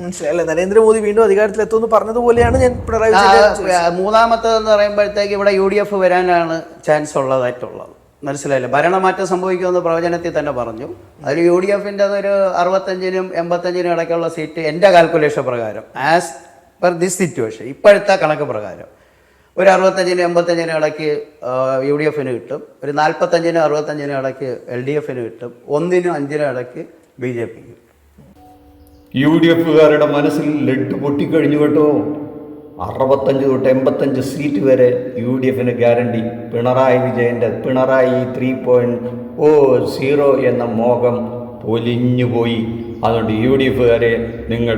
മനസ്സിലായല്ലേ? നരേന്ദ്രമോദി വീണ്ടും അധികാരത്തിലെത്തുമെന്ന് പറഞ്ഞതുപോലെയാണ് ഞാൻ പിണറായി മൂന്നാമത്തേതെന്ന് പറയുമ്പോഴത്തേക്ക് ഇവിടെ UDF വരാനാണ് ചാൻസ് ഉള്ളതായിട്ടുള്ളത്. മനസ്സിലായില്ലേ? ഭരണമാറ്റം സംഭവിക്കുമെന്ന് പ്രവചനത്തിൽ തന്നെ പറഞ്ഞു. അതിൽ UDFൻ്റെ ഒരു 65-നും 85-നും ഇടയ്ക്കുള്ള സീറ്റ് എൻ്റെ കാൽക്കുലേഷൻ പ്രകാരം, ആസ് പെർ ദിസ് സിറ്റുവേഷൻ, ഇപ്പോഴത്തെ കണക്ക് പ്രകാരം ഒരു 65-നും 85-നും ഇടയ്ക്ക് UDFന് കിട്ടും, ഒരു 45-നും 65-നും ഇടയ്ക്ക് LDFന് കിട്ടും, 1-നും 5-നും ഇടയ്ക്ക് BJPക്ക്. UDFകാരുടെ മനസ്സിൽ ലഡ് പൊട്ടിക്കഴിഞ്ഞു കേട്ടോ. 65 തൊട്ട് 85 സീറ്റ് വരെ UDFന് ഗ്യാരണ്ടി. പിണറായി വിജയൻ്റെ പിണറായി 3.0 എന്ന മോഹം പൊലിഞ്ഞുപോയി. അതുകൊണ്ട് UDFകാരെ നിങ്ങൾ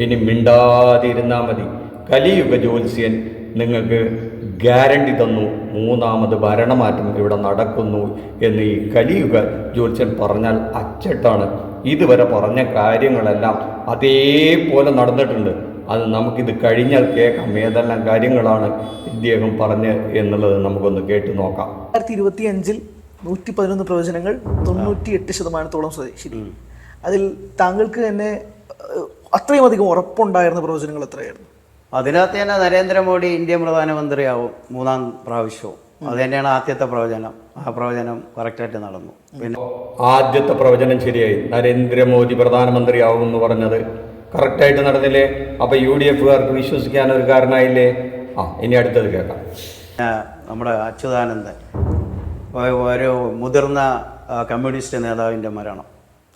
ഇനി മിണ്ടാതിരുന്നാൽ മതി. കലിയുഗ ജ്യോത്സ്യൻ നിങ്ങൾക്ക് ഗ്യാരണ്ടി തന്നു, മൂന്നാമത് ഭരണമാറ്റം ഇവിടെ നടക്കുന്നു എന്ന്. ഈ കലിയുഗ ജ്യോത്സ്യൻ പറഞ്ഞാൽ അച്ചട്ടാണ്. ഇതുവരെ പറഞ്ഞ കാര്യങ്ങളെല്ലാം അതേപോലെ നടന്നിട്ടുണ്ട്. അത് നമുക്കിത് കഴിഞ്ഞാൽ കേൾക്കാം ഏതെല്ലാം കാര്യങ്ങളാണ് ഇദ്ദേഹം പറഞ്ഞ് എന്നുള്ളത് നമുക്കൊന്ന് കേട്ടു നോക്കാം. 2025 111 പ്രവചനങ്ങൾ 98% ശരി. അതിൽ താങ്കൾക്ക് തന്നെ അത്രയും അധികം ഉറപ്പുണ്ടായിരുന്ന പ്രവചനങ്ങൾ എത്രയായിരുന്നു? അതിനകത്ത് തന്നെ നരേന്ദ്രമോദി ഇന്ത്യൻ പ്രധാനമന്ത്രിയാവും 3ാം പ്രാവശ്യവും. അത് തന്നെയാണ് ആദ്യത്തെ പ്രവചനം. ആ പ്രവചനം കറക്റ്റായിട്ട് നടന്നു. പിന്നെ ആദ്യത്തെ പ്രവചനം ശരിയായി. നരേന്ദ്രമോദി പ്രധാനമന്ത്രിയാവും എന്ന് പറഞ്ഞത് കറക്റ്റായിട്ട് നടന്നില്ലേ? അപ്പോൾ UDFകാർക്ക് വിശ്വസിക്കാനൊരു കാരണമായില്ലേ? ഇനി അടുത്തത് കേൾക്കാം. നമ്മുടെ അച്യുതാനന്ദൻ, ഒരു മുതിർന്ന കമ്മ്യൂണിസ്റ്റ് നേതാവിൻ്റെ മരണം,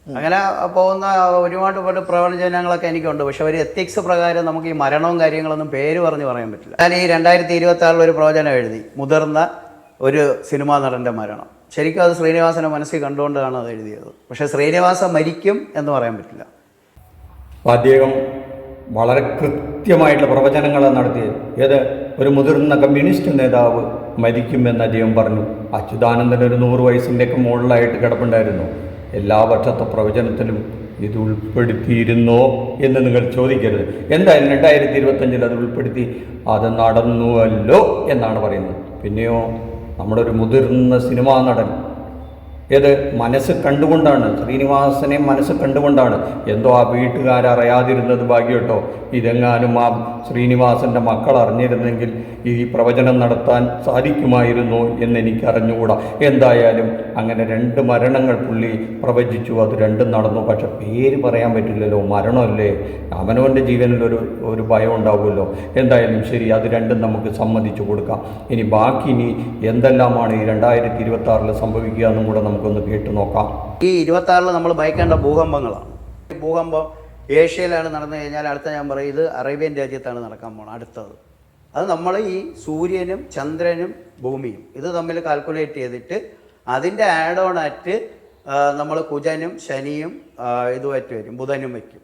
അങ്ങനെ പോകുന്ന ഒരുപാട് പ്രവചനങ്ങളൊക്കെ എനിക്കുണ്ട്. പക്ഷെ ഒരു എത്തിക്സ് പ്രകാരം നമുക്ക് ഈ മരണവും കാര്യങ്ങളൊന്നും പേര് പറയാൻ പറ്റില്ല. ഞാൻ ഈ 2026 ഒരു പ്രവചനം എഴുതി, മുതിർന്ന ഒരു സിനിമാ നടൻ്റെ മരണം. ശരിക്കും അത് ശ്രീനിവാസനെ മനസ്സിൽ കണ്ടുകൊണ്ടാണ് അത് എഴുതിയത്. പക്ഷേ ശ്രീനിവാസൻ മരിക്കും എന്ന് പറയാൻ പറ്റില്ല. അദ്ദേഹം വളരെ കൃത്യമായിട്ടുള്ള പ്രവചനങ്ങളാണ് നടത്തിയത്. ഏത് ഒരു മുതിർന്ന കമ്മ്യൂണിസ്റ്റ് നേതാവ് മരിക്കുമെന്ന് അദ്ദേഹം പറഞ്ഞു. അച്യുതാനന്ദൻ ഒരു 100 വയസ്സിൻ്റെയൊക്കെ മുകളിലായിട്ട് കിടപ്പുണ്ടായിരുന്നു. എല്ലാ വർഷത്തെ പ്രവചനത്തിലും ഇത് ഉൾപ്പെടുത്തിയിരുന്നോ എന്ന് നിങ്ങൾ ചോദിക്കരുത്. എന്തായാലും 2025 അത് ഉൾപ്പെടുത്തി, അത് നടന്നുവല്ലോ എന്നാണ് പറയുന്നത്. പിന്നെയോ നമ്മുടെ ഒരു മുതിർന്ന സിനിമാ നടൻ, ഏത് മനസ്സ് കണ്ടുകൊണ്ടാണ്, ശ്രീനിവാസനെ മനസ്സ് കണ്ടുകൊണ്ടാണ്. എന്തോ ആ വീട്ടുകാരറിയാതിരുന്നത് ഭാഗ്യം കേട്ടോ. ഇതെങ്ങാനും ആ ശ്രീനിവാസൻ്റെ മക്കൾ അറിഞ്ഞിരുന്നെങ്കിൽ ഈ പ്രവചനം നടത്താൻ സാധിക്കുമായിരുന്നു എന്ന് എനിക്കറിഞ്ഞുകൂടാ. എന്തായാലും അങ്ങനെ 2 മരണങ്ങൾ പുള്ളി പ്രവചിച്ചു. അത് രണ്ടും നടന്നു. പക്ഷെ പേര് പറയാൻ പറ്റില്ലല്ലോ, മരണമല്ലേ. അവനവൻ്റെ ജീവനിൽ ഒരു ഭയം ഉണ്ടാവുമല്ലോ. എന്തായാലും ശരി, അത് രണ്ടും നമുക്ക് സമ്മതിച്ചു കൊടുക്കാം. ഇനി ബാക്കി എന്തെല്ലാമാണ് ഈ 2026 സംഭവിക്കുക എന്നും കൂടെ നമുക്കൊന്ന് കേട്ടു നോക്കാം. ഈ 26 നമ്മൾ ഭയക്കേണ്ട ഭൂകമ്പങ്ങളാണ്. ഭൂകമ്പം ഏഷ്യയിലാണ് നടന്നു കഴിഞ്ഞാൽ അടുത്ത ഞാൻ പറയും ഇത് അറേബ്യൻ രാജ്യത്താണ് നടക്കാൻ പോകണം അടുത്തത്. അത് നമ്മൾ ഈ സൂര്യനും ചന്ദ്രനും ഭൂമിയും ഇത് തമ്മിൽ കാൽക്കുലേറ്റ് ചെയ്തിട്ട് അതിൻ്റെ ആഡ് ഓൺ ആയിട്ട് നമ്മൾ കുജനും ശനിയും ഇതുമായിട്ട് വരും, ബുധനും വയ്ക്കും.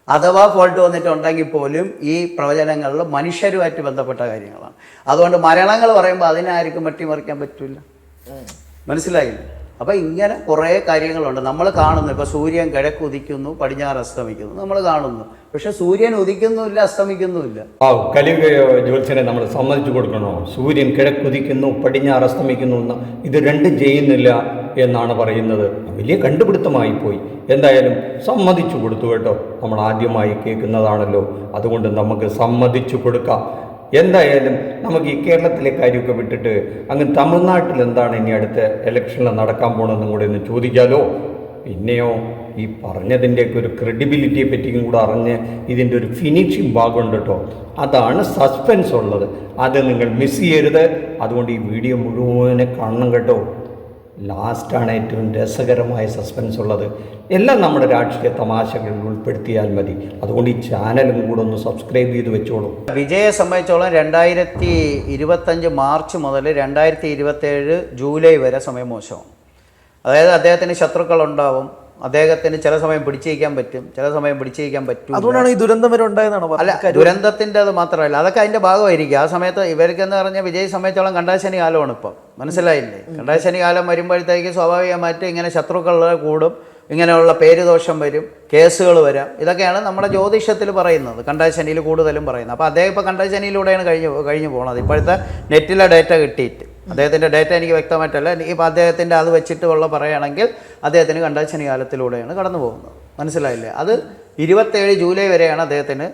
അഥവാ ഫോൾട്ട് വന്നിട്ടുണ്ടെങ്കിൽ പോലും ഈ പ്രവചനങ്ങളിൽ മനുഷ്യരുമായിട്ട് ബന്ധപ്പെട്ട കാര്യങ്ങളാണ്. അതുകൊണ്ട് മരണങ്ങൾ പറയുമ്പോൾ അതിനാർക്കും വെട്ടിമറിക്കാൻ പറ്റില്ല. മനസ്സിലായില്ലേ? അപ്പം ഇങ്ങനെ കുറേ കാര്യങ്ങളുണ്ട് നമ്മൾ കാണുന്നു. ഇപ്പോൾ സൂര്യൻ കിഴക്ക് ഉദിക്കുന്നു, പടിഞ്ഞാറ് അസ്തമിക്കുന്നു നമ്മൾ കാണുന്നു. പക്ഷെ സൂര്യൻ ഉദിക്കുന്നുമില്ല, അസ്തമിക്കുന്നുമില്ല. കലിയുഗ ജ്യോത്സ്യനെ നമ്മൾ സമ്മതിച്ചു കൊടുക്കണോ? സൂര്യൻ കിഴക്കുദിക്കുന്നു, പടിഞ്ഞാറ് അസ്തമിക്കുന്നു എന്ന് ഇത് രണ്ടും ചെയ്യുന്നില്ല എന്നാണ് പറയുന്നത്. വലിയ കണ്ടുപിടുത്തമായി പോയി. എന്തായാലും സമ്മതിച്ചു കൊടുത്തു കേട്ടോ. നമ്മൾ ആദ്യമായി കേൾക്കുന്നതാണല്ലോ, അതുകൊണ്ട് നമുക്ക് സമ്മതിച്ചു കൊടുക്കാം. എന്തായാലും നമുക്ക് ഈ കേരളത്തിലെ കാര്യമൊക്കെ വിട്ടിട്ട് അങ്ങ് തമിഴ്നാട്ടിൽ എന്താണ് ഇനി അടുത്ത ഇലക്ഷനിൽ നടക്കാൻ പോകണമെന്നും കൂടെ ഒന്ന് ചോദിക്കാലോ. പിന്നെയോ ഈ പറഞ്ഞതിൻ്റെയൊക്കെ ഒരു ക്രെഡിബിലിറ്റിയെ പറ്റിയും കൂടെ അറിഞ്ഞ് ഇതിൻ്റെ ഒരു ഫിനിഷിങ് ഭാഗമുണ്ട് കേട്ടോ. അതാണ് സസ്പെൻസ് ഉള്ളത്. അത് നിങ്ങൾ മിസ് ചെയ്യരുത്. അതുകൊണ്ട് ഈ വീഡിയോ മുഴുവനെ കാണണം കേട്ടോ. ലാസ്റ്റാണ് ഏറ്റവും രസകരമായ സസ്പെൻസ് ഉള്ളത്. എല്ലാം നമ്മുടെ രാഷ്ട്രീയ തമാശകളിൽ ഉൾപ്പെടുത്തിയാൽ മതി. അതുകൊണ്ട് ഈ ചാനലും കൂടെ ഒന്ന് സബ്സ്ക്രൈബ് ചെയ്ത് വെച്ചോളൂ. വിജയെ സംബന്ധിച്ചോളം 2025 മാർച്ച് മുതൽ 2027 ജൂലൈ വരെ സമയം മോശമാണ്. അതായത് അദ്ദേഹത്തിന് ശത്രുക്കളുണ്ടാവും. അദ്ദേഹത്തിന് ചില സമയം പിടിച്ചിരിക്കാൻ പറ്റും, ചില സമയം പിടിച്ചിരിക്കാൻ പറ്റും. അതുകൊണ്ടാണ് ഈ ദുരന്തം വരെ ഉണ്ടായതാണോ? അല്ല, ദുരന്തത്തിൻ്റെ അത് മാത്രമല്ല, അതൊക്കെ അതിൻ്റെ ഭാഗമായിരിക്കും. ആ സമയത്ത് ഇവർക്കെന്ന് പറഞ്ഞാൽ വിജയ് സംബന്ധിച്ചോളം കണ്ടാശനി കാലമാണ് ഇപ്പം. മനസ്സിലായില്ലേ? കണ്ടാശനി കാലം വരുമ്പോഴത്തേക്ക് സ്വാഭാവികമായിട്ട് ഇങ്ങനെ ശത്രുക്കളുടെ കൂടും, ഇങ്ങനെയുള്ള പേരുദോഷം വരും, കേസുകൾ വരാം. ഇതൊക്കെയാണ് നമ്മുടെ ജ്യോതിഷത്തിൽ പറയുന്നത്, കണ്ടാശനിയിൽ കൂടുതലും പറയുന്നത്. അപ്പോൾ അദ്ദേഹം ഇപ്പോൾ കണ്ടാശനിയിലൂടെയാണ് കഴിഞ്ഞു പോകുന്നത്. ഇപ്പോഴത്തെ നെറ്റിലെ ഡേറ്റ കിട്ടിയിട്ട്, അദ്ദേഹത്തിൻ്റെ ഡേറ്റ എനിക്ക് വ്യക്തമായിട്ടല്ല, ഇപ്പോൾ അദ്ദേഹത്തിൻ്റെ അത് വെച്ചിട്ട് ഉള്ള പറയുകയാണെങ്കിൽ അദ്ദേഹത്തിന് കണ്ടാശനി കാലത്തിലൂടെയാണ് കടന്നു പോകുന്നത്. മനസ്സിലായില്ലേ? അത് 27 ജൂലൈ വരെയാണ് അദ്ദേഹത്തിന്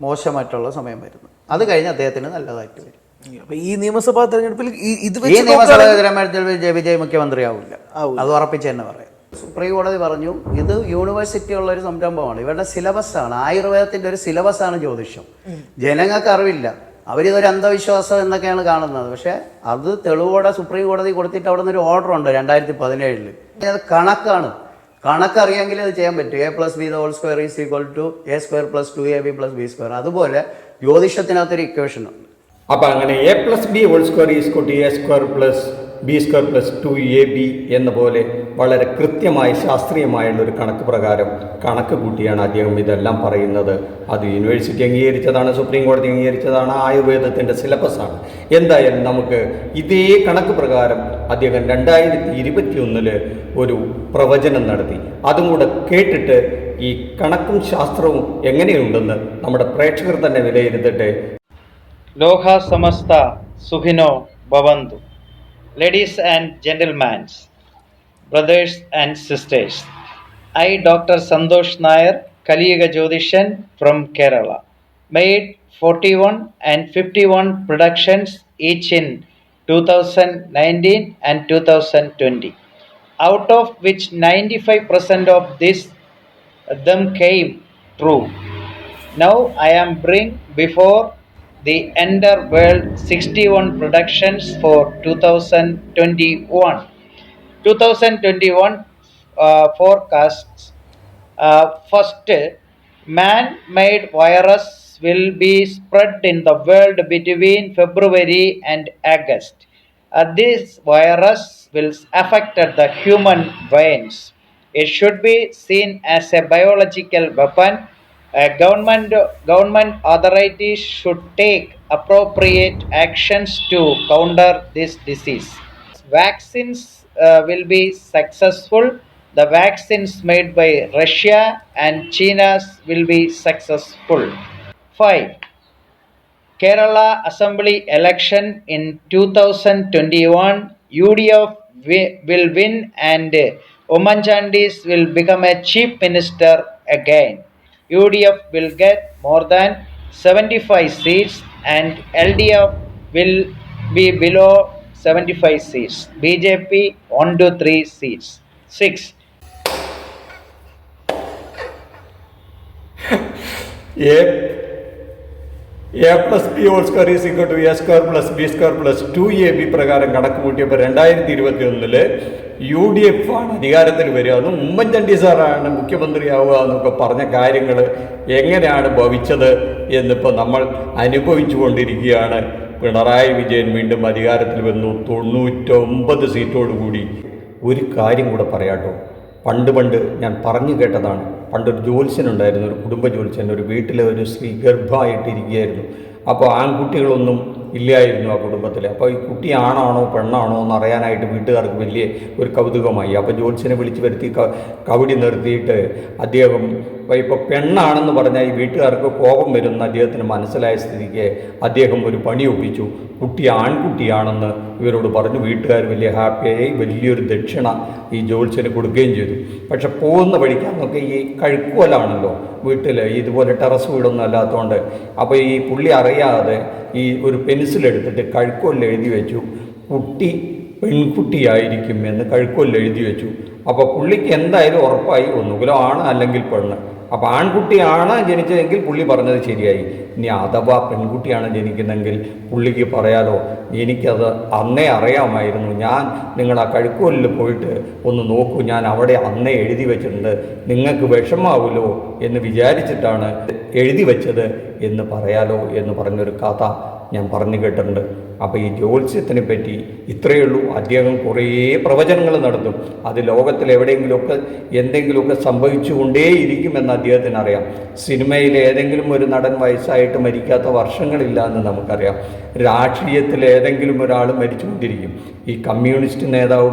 മോശമായിട്ടുള്ള സമയം വരുന്നത്. അത് കഴിഞ്ഞ് അദ്ദേഹത്തിന് നല്ലതായിട്ട് വരും. അപ്പൊ ഈ നിയമസഭാ തെരഞ്ഞെടുപ്പിൽ ഇത് ഈ നിയമസഭാ തെരഞ്ഞെടുപ്പിൽ വിജയ് മുഖ്യമന്ത്രിയാവില്ല, അത് ഉറപ്പിച്ച് തന്നെ പറയാം. സുപ്രീം കോടതി പറഞ്ഞു ഇത് യൂണിവേഴ്സിറ്റി ഉള്ള ഒരു സംരംഭമാണ്, ഇവരുടെ സിലബസാണ്, ആയുർവേദത്തിൻ്റെ ഒരു സിലബസാണ് ജ്യോതിഷം. ജനങ്ങൾക്ക് അറിവില്ല, അവരിതൊരു അന്ധവിശ്വാസം എന്നൊക്കെയാണ് കാണുന്നത്. പക്ഷേ അത് തെളിവോടെ സുപ്രീം കോടതി കൊടുത്തിട്ട് അവിടെ നിന്നൊരു ഓർഡർ ഉണ്ട് 2017. അത് കണക്കാണ്, കണക്കറിയാമെങ്കിൽ അത് ചെയ്യാൻ പറ്റും. a+b² = a² + 2ab + b². അതുപോലെ ജ്യോതിഷത്തിനകത്തൊരു ഇക്വേഷൻ ഉണ്ട്. അപ്പം അങ്ങനെ a+b² = a² + b² + 2ab എന്ന പോലെ വളരെ കൃത്യമായി ശാസ്ത്രീയമായുള്ള ഒരു കണക്ക് പ്രകാരം കണക്ക് കൂട്ടിയാണ് അദ്ദേഹം ഇതെല്ലാം പറയുന്നത്. അത് യൂണിവേഴ്സിറ്റി അംഗീകരിച്ചതാണ്, സുപ്രീം കോടതി അംഗീകരിച്ചതാണ്, ആയുർവേദത്തിൻ്റെ സിലബസാണ്. എന്തായാലും നമുക്ക് ഇതേ കണക്ക് പ്രകാരം അദ്ദേഹം 2021 ഒരു പ്രവചനം നടത്തി. അതും കൂടെ കേട്ടിട്ട് ഈ കണക്കും ശാസ്ത്രവും എങ്ങനെയുണ്ടെന്ന് നമ്മുടെ പ്രേക്ഷകർ തന്നെ വിലയിരുത്തട്ടെ. ലോക സമസ്ത സുഖിനോ ഭവന്തു. Ladies and gentlemen, brothers and sisters, I, Dr. Santosh Nair, Kaliyuga Jyotishan from Kerala, made 41 and 51 productions each in 2019 and 2020, out of which 95% of them came true. Now I am bring before the entire world 61 productions for 2021. 2021 forecasts. First, man-made virus will be spread in the world between February and August. This virus will affect the human veins. It should be seen as a biological weapon. Government authorities should take appropriate actions to counter this disease. Vaccines will be successful. The vaccines made by Russia and China will be successful. 5. Kerala Assembly election in 2021, UDF will win and Oman Chandis will become a chief minister again. UDF will get more than 75 seats and LDF will be below 75 seats. BJP 1 to 3 seats. 6. a+b² = a² + b² + 2ab പ്രകാരം കണക്ക് കൂട്ടിയപ്പോൾ 2021 UDF ആണ് അധികാരത്തിൽ വരിക, അതും ഉമ്മൻചാണ്ടി സാറാണ് മുഖ്യമന്ത്രിയാവുക എന്നൊക്കെ പറഞ്ഞ കാര്യങ്ങൾ എങ്ങനെയാണ് ഭവിച്ചത് എന്നിപ്പോൾ നമ്മൾ അനുഭവിച്ചു കൊണ്ടിരിക്കുകയാണ്. പിണറായി വിജയൻ വീണ്ടും അധികാരത്തിൽ വന്നു 99 സീറ്റോടുകൂടി. ഒരു കാര്യം കൂടെ പറയാട്ടോ, പണ്ട് ഞാൻ പറഞ്ഞു കേട്ടതാണ്. പണ്ടൊരു ജ്യോത്സ്യനുണ്ടായിരുന്നു, ഒരു കുടുംബ ജ്യോത്സ്യൻ. ഒരു വീട്ടിലെ ഒരു സ്ത്രീ ഗർഭമായിട്ടിരിക്കുകയായിരുന്നു. അപ്പോൾ ആൺകുട്ടികളൊന്നും ഇല്ലായിരുന്നു ആ കുടുംബത്തിൽ. അപ്പോൾ ഈ കുട്ടി ആണാണോ പെണ്ണാണോ എന്ന് അറിയാനായിട്ട് വീട്ടുകാർക്ക് വലിയ ഒരു കൗതുകമായി. അപ്പോൾ ജ്യോത്സ്യനെ വിളിച്ച് വരുത്തി കവടി നിർത്തിയിട്ട് അദ്ദേഹം ഇപ്പോൾ പെണ്ണാണെന്ന് പറഞ്ഞാൽ ഈ വീട്ടുകാർക്ക് കോപം വരുന്ന അദ്ദേഹത്തിന് മനസ്സിലായ സ്ഥിതിക്ക് അദ്ദേഹം ഒരു പണി ഒപ്പിച്ചു. കുട്ടി ആൺകുട്ടിയാണെന്ന് ഇവരോട് പറഞ്ഞു. വീട്ടുകാർ വലിയ ഹാപ്പിയായി വലിയൊരു ദക്ഷിണ ഈ ജ്യോത്സ്യന് കൊടുക്കുകയും ചെയ്തു. പക്ഷെ പോകുന്ന വഴിക്കാന്നൊക്കെ ഈ കഴുക്കുവലാണല്ലോ വീട്ടിൽ, ഇതുപോലെ ടെറസ് വീടൊന്നും അല്ലാത്തതുകൊണ്ട്. അപ്പോൾ ഈ പുള്ളി അറിയാതെ ഈ ഒരു പെൻസിലെടുത്തിട്ട് കഴുക്കോലിൽ എഴുതി വെച്ചു, കുട്ടി പെൺകുട്ടിയായിരിക്കും എന്ന് കഴുക്കോലിൽ എഴുതി വെച്ചു. അപ്പോൾ പുള്ളിക്ക് എന്തായാലും ഉറപ്പായി ഒന്നുകിലോ ആണ് അല്ലെങ്കിൽ പെണ്ണ്. അപ്പോൾ ആൺകുട്ടിയാണ് ജനിച്ചതെങ്കിൽ പുള്ളി പറഞ്ഞത് ശരിയായി. ഇനി അഥവാ പെൺകുട്ടിയാണ് ജനിക്കുന്നതെങ്കിൽ പുള്ളിക്ക് പറയാലോ, എനിക്കത് അന്നേ അറിയാമായിരുന്നു, ഞാൻ നിങ്ങൾ ആ കഴുക്കോലിൽ പോയിട്ട് ഒന്ന് നോക്കൂ, ഞാൻ അവിടെ അന്നേ എഴുതി വെച്ചിട്ടുണ്ട്, നിങ്ങൾക്ക് വിഷമാവുമല്ലോ എന്ന് വിചാരിച്ചിട്ടാണ് എഴുതി വെച്ചത് എന്ന് പറയാലോ എന്ന് പറഞ്ഞൊരു കഥ ഞാൻ പറഞ്ഞു കേട്ടിട്ടുണ്ട്. അപ്പോൾ ഈ ജ്യോത്സ്യത്തിനെ പറ്റി ഇത്രയേ ഉള്ളൂ. അദ്ദേഹം കുറേ പ്രവചനങ്ങൾ നടത്തും. അത് ലോകത്തിൽ എവിടെയെങ്കിലുമൊക്കെ എന്തെങ്കിലുമൊക്കെ സംഭവിച്ചുകൊണ്ടേയിരിക്കുമെന്ന് അദ്ദേഹത്തിന് അറിയാം. സിനിമയിൽ ഏതെങ്കിലും ഒരു നടൻ വയസ്സായിട്ട് മരിക്കാത്ത വർഷങ്ങളില്ല എന്ന് നമുക്കറിയാം. രാഷ്ട്രീയത്തിൽ ഏതെങ്കിലും ഒരാൾ മരിച്ചുകൊണ്ടിരിക്കും. ഈ കമ്മ്യൂണിസ്റ്റ് നേതാവ്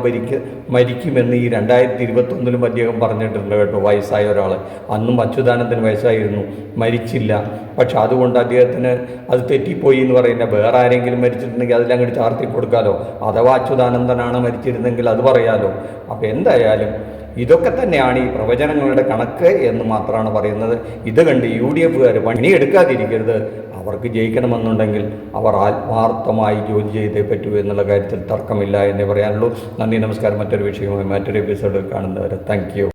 മരിക്കുമെന്ന് ഈ 2021 അദ്ദേഹം പറഞ്ഞിട്ടുണ്ട് കേട്ടോ, വയസ്സായ ഒരാൾ. അന്നും അച്യുതാനന്ദന് വയസ്സായിരുന്നു, മരിച്ചില്ല. പക്ഷെ അതുകൊണ്ട് അദ്ദേഹത്തിന് അത് തെറ്റിപ്പോയി എന്ന് പറയുന്നത്. വേറെ ആരെങ്കിലും മരിച്ചിട്ടുണ്ടെങ്കിൽ അതെല്ലാം അങ്ങോട്ട് ചാർത്തി കൊടുക്കാമല്ലോ. അഥവാ അച്യുതാനന്ദനാണ് മരിച്ചിരുന്നെങ്കിൽ അത് പറയാലോ. അപ്പോൾ എന്തായാലും ഇതൊക്കെ തന്നെയാണ് ഈ പ്രവചനങ്ങളുടെ കണക്ക് എന്ന് മാത്രമാണ് പറയുന്നത്. ഇത് കണ്ട് UDFകാർ പണിയെടുക്കാതിരിക്കരുത്. അവർക്ക് ജയിക്കണമെന്നുണ്ടെങ്കിൽ അവർ ആത്മാർത്ഥമായി ജോലി ചെയ്തേ പറ്റൂ എന്നുള്ള കാര്യത്തിൽ തർക്കമില്ല എന്നേ പറയാനുള്ളൂ. നന്ദി, നമസ്കാരം. മറ്റൊരു വിഷയവുമായി മറ്റൊരു എപ്പിസോഡിൽ കാണുന്നവരെ താങ്ക് യു.